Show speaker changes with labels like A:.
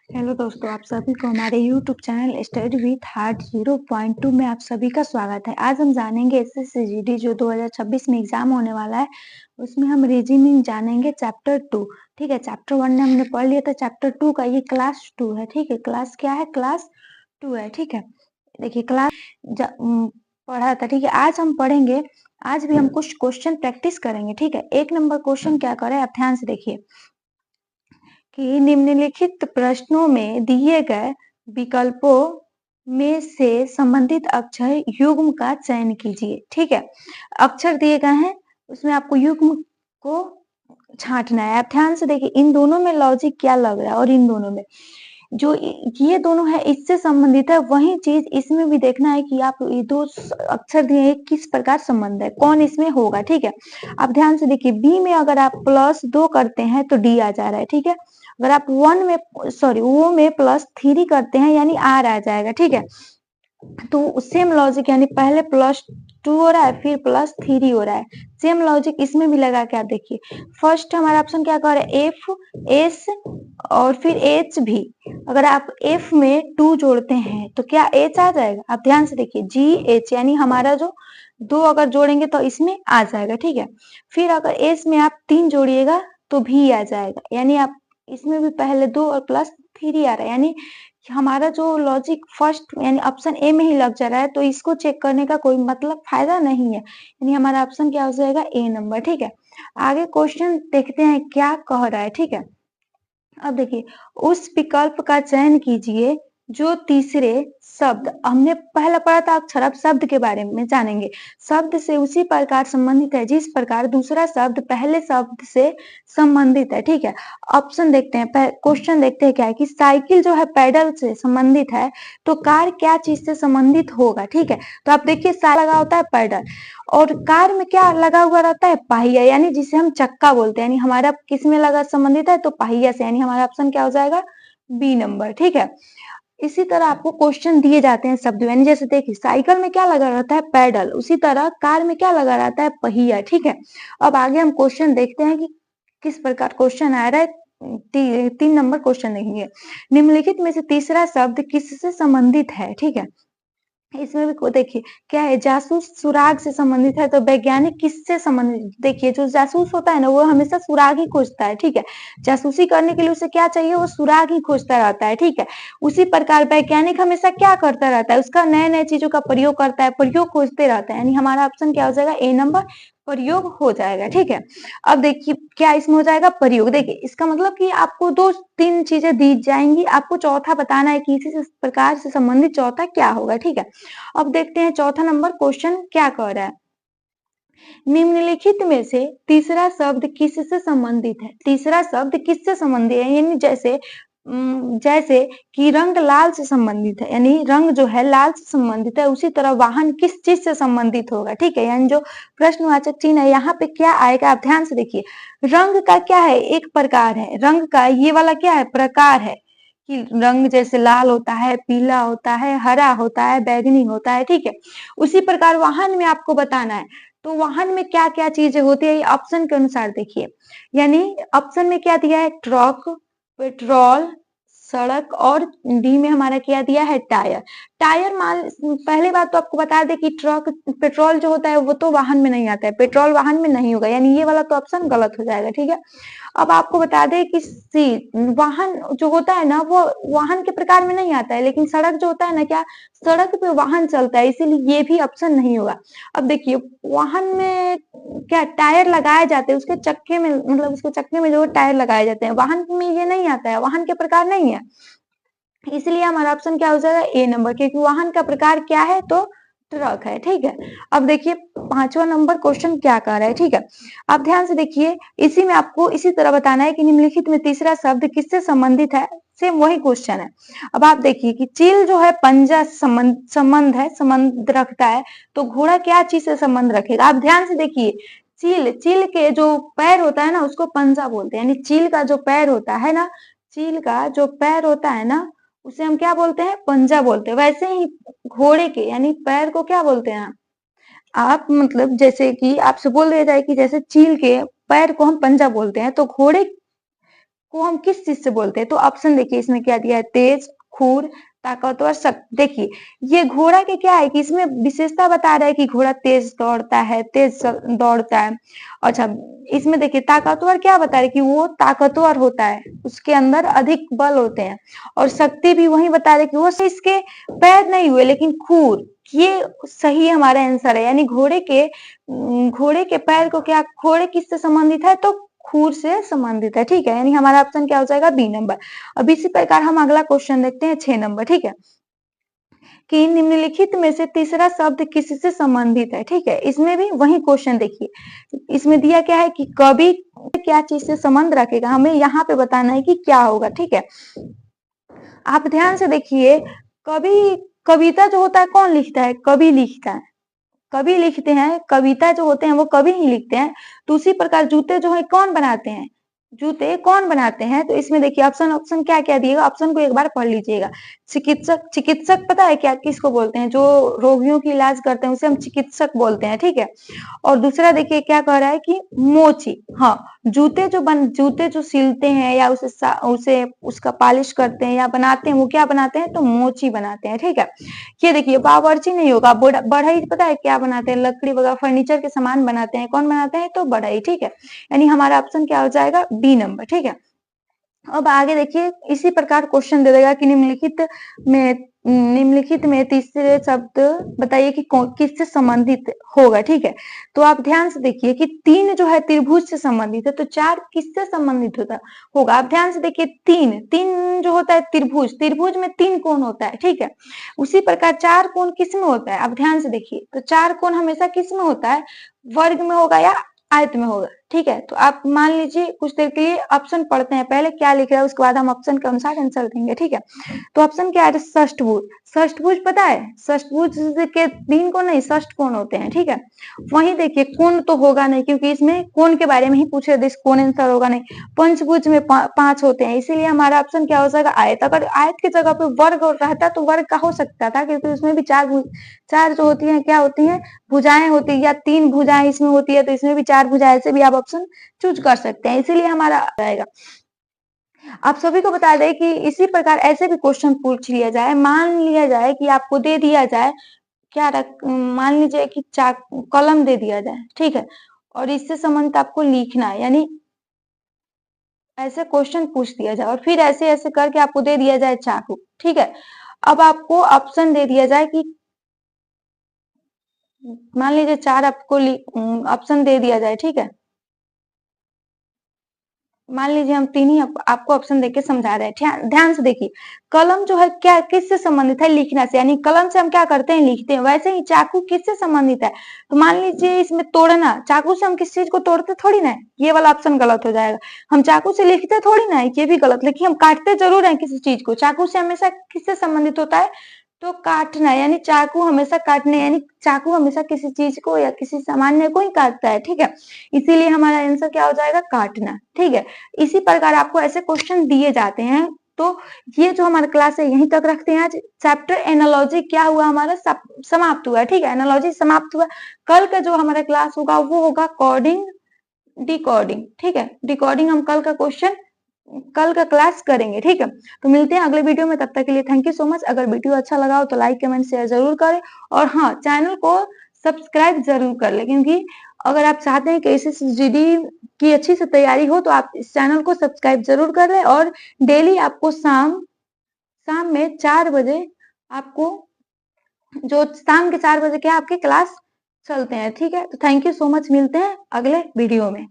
A: Hello दोस्तों, आप सभी को हमारे YouTube channel study with heart 0.2 में आप सभी का स्वागत है। आज हम जानेंगे एसएससी जीडी जो 2026 में एग्जाम होने वाला है, उसमें हम रीजनिंग जानेंगे चैप्टर 2। ठीक है, चैप्टर 1 ने हमने पढ़ लिया था, चैप्टर 2 का ये क्लास 2 है। ठीक है, क्लास क्या है? क्लास 2 है। ठीक है, देखिए क्लास पढ़ा था। ठीक है, आज हम पढ़ेंगे, आज भी हम कुछ क्वेश्चन प्रैक्टिस करेंगे। ठीक है, 1 नंबर क्वेश्चन क्या करें, आप ध्यान से देखिए कि निम्नलिखित प्रश्नों में दिए गए विकल्पों में से संबंधित अक्षर युग्म का चयन कीजिए। ठीक है, अक्षर दिए गए हैं, उसमें आपको युग्म को छांटना है। आप ध्यान से देखिए इन दोनों में लॉजिक क्या लग रहा है और इन दोनों में जो ये दोनों है इससे संबंधित है, वही चीज इसमें भी देखना है कि आप ये दो अक्षर दिए हैं किस प्रकार संबंध है, कौन इसमें होगा। ठीक है, आप ध्यान से देखिए बी में अगर आप +2 करते हैं तो डी आ जा रहा है। ठीक है, अगर आप वो में +3 करते हैं यानी आर आ जाएगा। ठीक है, तो सेम लॉजिक यानी पहले +2 हो रहा है फिर +3 हो रहा है, सेम लॉजिक इसमें भी लगा के आप देखिए। फर्स्ट हमारा ऑप्शन क्या कर रहा है, एफ एस और फिर एच भी। अगर आप एफ में 2 जोड़ते हैं तो क्या एच आ जाएगा? आप ध्यान से देखिए जी एच यानी हमारा जो 2 अगर जोड़ेंगे तो इसमें आ जाएगा। ठीक है, फिर अगर एस में आप 3 जोड़िएगा तो भी आ जाएगा, यानी आप इसमें भी पहले 2 और +3 आ रहा है, यानी हमारा जो लॉजिक फर्स्ट यानी ऑप्शन ए में ही लग जा रहा है, तो इसको चेक करने का कोई मतलब फायदा नहीं है, यानी हमारा ऑप्शन क्या हो जाएगा, ए नंबर। ठीक है, आगे क्वेश्चन देखते हैं क्या कह रहा है। ठीक है, अब देखिए उस विकल्प का चयन कीजिए जो तीसरे शब्द, हमने पहला पढ़ा था अक्षर, अब शब्द के बारे में जानेंगे। शब्द से उसी प्रकार संबंधित है जिस प्रकार दूसरा शब्द पहले शब्द से संबंधित है। ठीक है, ऑप्शन देखते हैं, क्वेश्चन देखते हैं क्या है कि साइकिल जो है पैडल से संबंधित है, तो कार क्या चीज से संबंधित होगा। ठीक है, तो आप देखिए सा लगा होता है पैडल, और कार में क्या लगा हुआ रहता है, पहिया, यानी जिसे हम चक्का बोलते हैं, यानी हमारा किस में लगा संबंधित है, तो पहिया से, यानी हमारा ऑप्शन क्या हो जाएगा, बी नंबर। ठीक है, इसी तरह आपको क्वेश्चन दिए जाते हैं शब्द, यानी जैसे देखिए साइकिल में क्या लगा रहता है, पैडल, उसी तरह कार में क्या लगा रहता है, पहिया। ठीक है, अब आगे हम क्वेश्चन देखते हैं कि किस प्रकार क्वेश्चन आ रहा है। 3 नंबर क्वेश्चन देखेंगे, निम्नलिखित में से तीसरा शब्द किससे संबंधित है। ठीक है, इसमें भी देखिए क्या है, जासूस सुराग से संबंधित है, तो वैज्ञानिक किससे संबंधित, देखिए जो जासूस होता है ना वो हमेशा सुराग ही खोजता है। ठीक है, जासूसी करने के लिए उसे क्या चाहिए, वो सुराग ही खोजता रहता है। ठीक है, उसी प्रकार वैज्ञानिक हमेशा क्या करता रहता है, उसका नए नए चीजों का प्रयोग करता है, प्रयोग खोजते रहता है, यानी हमारा ऑप्शन क्या हो जाएगा, ए नंबर, प्रयोग हो जाएगा। ठीक है, अब देखिए क्या इसमें हो जाएगा, प्रयोग। देखिए इसका मतलब कि आपको 2-3 चीजें दी जाएंगी, आपको चौथा बताना है कि इसी प्रकार से संबंधित चौथा क्या होगा। ठीक है, अब देखते हैं चौथा नंबर क्वेश्चन क्या कह रहा है, निम्नलिखित में से तीसरा शब्द किससे संबंधित है। तीसरा शब्द किससे संबंधित है, यानी जैसे कि रंग लाल से संबंधित है, यानी रंग जो है लाल से संबंधित है, उसी तरह वाहन किस चीज से संबंधित होगा। ठीक है, यानी जो प्रश्नवाचक चिन्ह है यहाँ पे क्या आएगा, आप ध्यान से देखिए, रंग का क्या है, एक प्रकार है रंग का, ये वाला क्या है, प्रकार है कि रंग जैसे लाल होता है, पीला होता है, हरा होता है, बैंगनी होता है। ठीक है, उसी प्रकार वाहन में आपको बताना है, तो वाहन में क्या क्या चीजें होती है, ये ऑप्शन के अनुसार देखिए, यानी ऑप्शन में क्या दिया है, ट्रक, पेट्रोल, सड़क, और डी में हमारा क्या दिया है, टायर। टायर मान, पहले बात तो आपको बता दे कि ट्रक, पेट्रोल जो होता है वो तो वाहन में नहीं आता है, पेट्रोल वाहन में नहीं होगा, यानी ये वाला तो ऑप्शन गलत हो जाएगा। ठीक है, अब आपको बता दें कि वाहन जो होता है ना वो वाहन के प्रकार में नहीं आता है, लेकिन सड़क जो होता है ना, क्या सड़क पे वाहन चलता है, इसीलिए ये भी ऑप्शन नहीं होगा। अब देखिए वाहन में क्या टायर लगाए जाते हैं, उसके चक्के में, मतलब उसके चक्के में जो टायर लगाए जाते हैं, वाहन में ये नहीं आता है, वाहन के प्रकार नहीं है, इसलिए हमारा ऑप्शन क्या हो जाएगा, ए नंबर, क्योंकि वाहन का प्रकार क्या है, तो ट्रक है। ठीक है, अब देखिए पांचवा नंबर क्वेश्चन क्या कह रहा है। ठीक है, आप ध्यान से देखिए, इसी में आपको इसी तरह बताना है कि निम्नलिखित में तीसरा शब्द किससे संबंधित है, सेम वही क्वेश्चन है। अब आप देखिए कि चील जो है पंजा संबंध रखता है, तो घोड़ा क्या चीज से संबंध रखेगा, आप ध्यान से देखिए, चील चील के जो पैर होता है ना उसको पंजा बोलते हैं, यानी चील का जो पैर होता है ना, चील का जो पैर होता है ना उसे हम क्या बोलते हैं, पंजा बोलते हैं। वैसे ही घोड़े के यानी पैर को क्या बोलते हैं आप, मतलब जैसे कि आपसे बोल दिया जाए कि जैसे चील के पैर को हम पंजा बोलते हैं, तो घोड़े को हम किस चीज से बोलते हैं? तो ऑप्शन देखिए इसमें क्या दिया है, तेज, खूर, ताकतवर, सख्त। देखिए ये घोड़ा के क्या है कि इसमें विशेषता बता रहा है कि घोड़ा तेज दौड़ता है, दौड़ता है। अच्छा, इसमें देखिए ताकतवर क्या बता रहे हैं कि वो ताकतवर होता है, उसके अंदर अधिक बल होते हैं। और शक्ति भी वही बता रहे कि वो इसके पैर नहीं हुए लेकिन खूर। ये सही हमारा आंसर है, यानी घोड़े के पैर को क्या, घोड़े किससे संबंधित है? तो खूर से संबंधित है। ठीक है, यानी हमारा ऑप्शन क्या हो जाएगा, बी नंबर। अब इसी प्रकार हम अगला क्वेश्चन देखते हैं 6 नंबर। ठीक है, कि निम्नलिखित में से तीसरा शब्द किससे संबंधित है? ठीक है, इसमें भी वही क्वेश्चन देखिए, इसमें दिया क्या है कि कवि क्या चीज से संबंध रखेगा, हमें यहाँ पे बताना है कि क्या होगा। ठीक है, आप ध्यान से देखिए, कवि, कविता जो होता है कौन लिखता है? कवि लिखता है। कवि लिखते हैं, कविता जो होते हैं वो कवि ही लिखते हैं। तो उसी प्रकार जूते जो है कौन बनाते हैं? जूते कौन बनाते हैं? तो इसमें देखिए ऑप्शन ऑप्शन क्या क्या दिएगा, ऑप्शन को एक बार पढ़ लीजिएगा। चिकित्सक, चिकित्सक पता है क्या किसको बोलते हैं? जो रोगियों की इलाज करते हैं उसे हम चिकित्सक बोलते हैं। ठीक है, और दूसरा देखिए क्या कह रहा है कि मोची। हाँ, जूते जो सिलते हैं या उसे उसका पॉलिश करते हैं या बनाते हैं, वो क्या बनाते हैं? तो मोची बनाते हैं। ठीक है, ये देखिए बावर्ची नहीं होगा, बढ़ई पता है क्या बनाते हैं? लकड़ी वगैरह फर्नीचर के सामान बनाते हैं, कौन बनाते हैं? तो बढ़ई। ठीक है, यानी हमारा ऑप्शन क्या हो जाएगा, बी नंबर। ठीक है, अब आगे देखिए, इसी प्रकार क्वेश्चन दे देगा कि निम्नलिखित में तीसरे शब्द बताइए कि किससे संबंधित होगा। ठीक है, तो आप ध्यान से देखिए कि 3 जो है त्रिभुज से संबंधित है, तो 4 किससे संबंधित होगा? आप ध्यान से देखिए, 3 जो होता है त्रिभुज, त्रिभुज में 3 कोण होता है। ठीक है, उसी प्रकार 4 कोण किस में होता है? आप ध्यान से देखिए, तो 4 कोण हमेशा किस में होता है? वर्ग में होगा या आयत में होगा। ठीक है, तो आप मान लीजिए कुछ देर के लिए ऑप्शन पढ़ते हैं, पहले क्या लिख रहा है उसके बाद हम ऑप्शन के अनुसार आंसर देंगे। ठीक है, तो ऑप्शन क्या है? षष्ठभुज। षष्ठभुज पता है? षष्ठभुज के 3 कोण नहीं, षष्ठ कोण होते हैं। ठीक है, वहीं देखिए कोण तो होगा नहीं, क्योंकि इसमें कोण के बारे में ही पूछे, कोण आंसर होगा नहीं। पंचभुज में 5 होते हैं, इसीलिए हमारा ऑप्शन क्या हो जाएगा, आयत। अगर आयत की जगह पे वर्ग रहता तो वर्ग का हो सकता था, क्योंकि उसमें भी 4 जो होती है क्या होती है? भुजाएं होती है, या 3 भुजाएं इसमें होती है, तो इसमें भी 4 भुजाएं, से भी आप ऑप्शन चूज कर सकते हैं, इसीलिए हमारा आएगा। आप सभी को बता दें कि इसी प्रकार ऐसे भी क्वेश्चन पूछ लिया जाए, मान लिया जाए कि आपको दे दिया जाए मान लीजिए कि कलम दे दिया जाए। ठीक है, और इससे संबंधित आपको लिखना है, यानी ऐसे क्वेश्चन पूछ दिया जाए और फिर ऐसे ऐसे करके आपको दे दिया जाए चाकू। ठीक है, अब आपको ऑप्शन दे दिया जाए कि मान लीजिए 4 आपको ऑप्शन दे दिया जाए। ठीक है, मान लीजिए हम 3 ही आपको ऑप्शन देके समझा रहे हैं, ध्यान से देखिए। कलम जो है क्या किससे संबंधित है? लिखना से, यानी कलम से हम क्या करते हैं? लिखते हैं। वैसे ही चाकू किससे संबंधित है? तो मान लीजिए इसमें तोड़ना, चाकू से हम किस चीज को तोड़ते थोड़ी ना है, ये वाला ऑप्शन गलत हो जाएगा। हम चाकू से लिखते थोड़ी ना है, ये भी गलत। लेकिन हम काटते जरूर है किसी चीज को। चाकू से हमेशा किससे संबंधित होता है? तो काटना, यानी चाकू हमेशा काटने, यानी चाकू हमेशा किसी चीज को या किसी सामान्य को ही काटता है। ठीक है, इसीलिए हमारा आंसर क्या हो जाएगा? काटना। ठीक है, इसी प्रकार आपको ऐसे क्वेश्चन दिए जाते हैं। तो ये जो हमारा क्लास है यहीं तक रखते हैं आज। चैप्टर एनालॉजी क्या हुआ हमारा? समाप्त हुआ। ठीक है, एनालॉजी समाप्त हुआ। कल का जो हमारा क्लास होगा वो होगा कोडिंग, डिकोडिंग। ठीक है, डिकोडिंग हम कल का क्लास करेंगे। ठीक है, तो मिलते हैं अगले वीडियो में, तब तक के लिए थैंक यू सो मच। अगर वीडियो अच्छा लगा हो तो लाइक कमेंट शेयर जरूर करें, और हाँ, चैनल को सब्सक्राइब जरूर कर ले, क्योंकि अगर आप चाहते हैं कि एसएसजीडी की अच्छी से तैयारी हो तो आप इस चैनल को सब्सक्राइब जरूर कर ले। और डेली आपको शाम में 4 बजे आपको, जो शाम के 4 बजे के आपके क्लास चलते हैं। ठीक है, तो थैंक यू सो मच, मिलते हैं अगले वीडियो में।